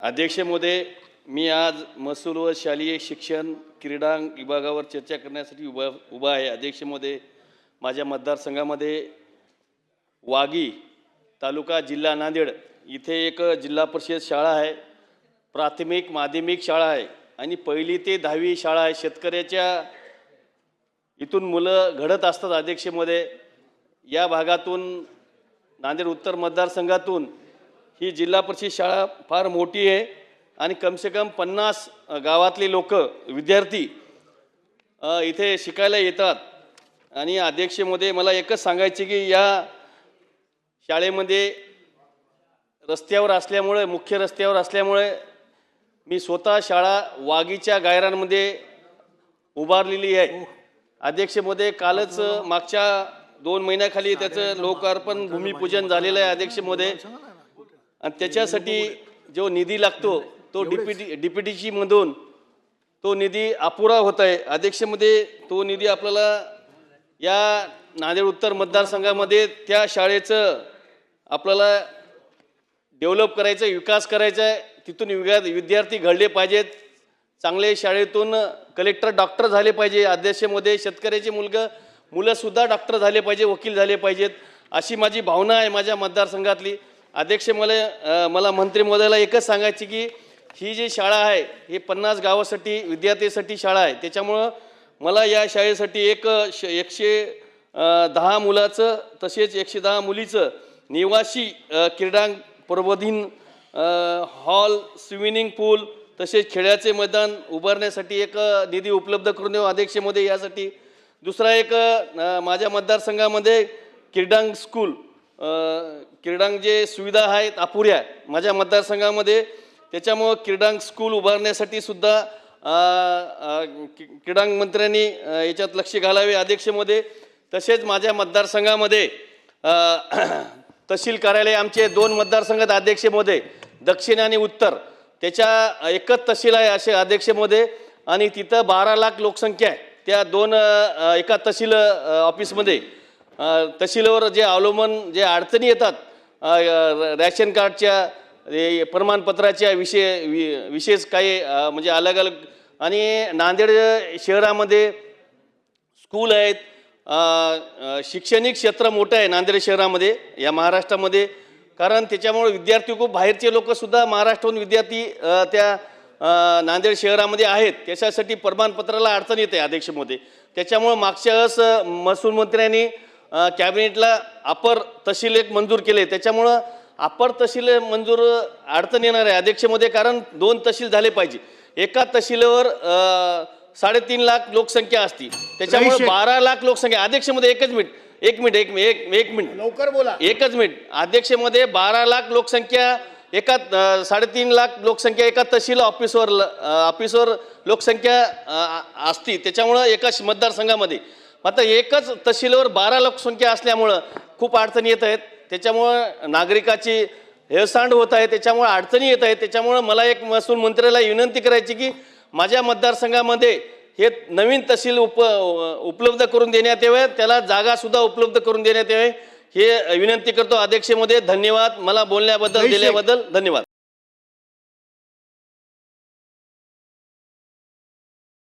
अध्यक्ष महोदय, मी आज महसूल व शालेय शिक्षण क्रीडा विभागावर चर्चा करण्यासाठी उभा आहे। अध्यक्ष महोदय, माझ्या मतदारसंघामध्ये वागी तालुका जिल्हा नांदेड इथे एक जिल्हा परिषद शाळा आहे, प्राथमिक माध्यमिक शाळा आहे आणि पहिली ते 10वी शाळा आहे। शेतकऱ्याच्या इथून मुलं घडत असतात। अध्यक्ष महोदय, या भागातून नांदेड उत्तर मतदारसंघातून ही जिल्हा परिषद शाळा फार मोठी आहे आणि कम से कम 50 गावातले लोक विद्यार्थी इथे शिकायला येतात। आणि अध्यक्ष महोदय, मला एकच सांगायचे की या शाळेमध्ये रस्त्यावर असल्यामुळे, मुख्य रस्त्यावर असल्यामुळे मी स्वतः शाळा वागीच्या गायरांमध्ये उभारलेली आहे। अध्यक्ष महोदय, कालच मागच्या 2 महिन्याखाली त्याचं लोकार्पण भूमिपूजन झालेलं आहे। अध्यक्ष महोदय, आणि त्याच्यासाठी जो निधी लागतो तो डीपीटीसी मधून तो निधी अपुरा होत आहे। अध्यक्ष महोदय, तो निधी आपल्याला या नांदेड उत्तर मतदारसंघामध्ये त्या शाळेचं आपल्याला डेव्हलप करायचं, विकास करायचा आहे। तिथून विद्यार्थी घडले पाहिजेत, चांगले शाळेतून कलेक्टर डॉक्टर झाले पाहिजे। अध्यक्ष महोदय, शेतकऱ्याचे मुलंसुद्धा डॉक्टर झाले पाहिजे, वकील झाले पाहिजेत, अशी माझी भावना आहे माझ्या मतदारसंघातली। अध्यक्ष, मला मंत्री महोदयाला एकच सांगायची की ही जी शाळा आहे ही 50 गावासाठी विद्यार्थ्यांसाठी शाळा आहे। त्याच्यामुळं मला या शाळेसाठी 110 मुलाचं तसेच 110 मुलीचं निवासी क्रीडांग, प्रबोधिन हॉल, स्विमिंग पूल तसेच खेळाचे मैदान उभारण्यासाठी एक निधी उपलब्ध करून देऊ अध्यक्ष महोदय। यासाठी दुसरा एक माझ्या मतदारसंघामध्ये क्रीडांग स्कूल, क्रीडांग जे सुविधा आहेत अपुऱ्या माझ्या मतदारसंघामध्ये, त्याच्यामुळं क्रीडांग स्कूल उभारण्यासाठी सुद्धा क्रीडांग मंत्र्यांनी याच्यात लक्ष घालावे अध्यक्ष महोदय। तसेच माझ्या मतदारसंघामध्ये तहसील कार्यालय, आमचे 2 मतदारसंघात अध्यक्ष महोदय, दक्षिण आणि उत्तर, त्याच्या एकच तहसील आहे असे अध्यक्ष महोदय, आणि तिथं 12 लाख लोकसंख्या आहे। त्या एका तहसील ऑफिसमध्ये तहसीलवर जे अवलंबून जे अडचणी येतात, रॅशन कार्डच्या, प्रमाणपत्राच्या विशेष काही म्हणजे अलग अलग, आणि नांदेड शहरामध्ये स्कूल आहेत, शैक्षणिक क्षेत्र मोठं आहे नांदेड शहरामध्ये या महाराष्ट्रामध्ये, कारण त्याच्यामुळे विद्यार्थी खूप बाहेरचे लोकसुद्धा महाराष्ट्रातून विद्यार्थी त्या नांदेड शहरामध्ये आहेत। त्याच्यासाठी प्रमाणपत्राला अडचण येते अध्यक्ष महोदय। त्याच्यामुळे मागच्या वेळेस महसूल मंत्र्यांनी कॅबिनेटला अपर तहसील एक मंजूर केले, त्याच्यामुळं अपर तहसील मंजूर अडचण येणार आहे अध्यक्ष महोदय, कारण 2 तहसील झाले पाहिजे। एका तहसीलवर 3.5 लाख लोकसंख्या असती, त्याच्यामुळे 12 लाख लोकसंख्या। अध्यक्ष महोदय, एक मिनिट लवकर बोला, एकच मिनिट अध्यक्ष महोदय, 12 लाख लोकसंख्या, 3.5 लाख लोकसंख्या एका तहसील ऑफिसवर लोकसंख्या असती, त्याच्यामुळं एका मतदारसंघामध्ये मात्र एकच तहसीलवर 12 लोकसंख्या असल्यामुळं खूप अडचणी येत आहेत। त्याच्यामुळं नागरिकाची हेळसांड होत आहे, त्याच्यामुळे अडचणी येत आहेत। त्याच्यामुळं मला एक महसूल मंत्र्याला विनंती करायची की माझ्या मतदारसंघामध्ये हे नवीन तहसील उपलब्ध करून देण्यात यावे, त्याला जागासुद्धा उपलब्ध करून देण्यात यावे, हे विनंती करतो अध्यक्ष महोदय। धन्यवाद, मला बोलण्याबद्दल दिल्याबद्दल धन्यवाद।